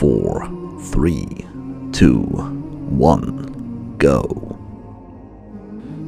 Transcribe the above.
4 3 2 1 go۔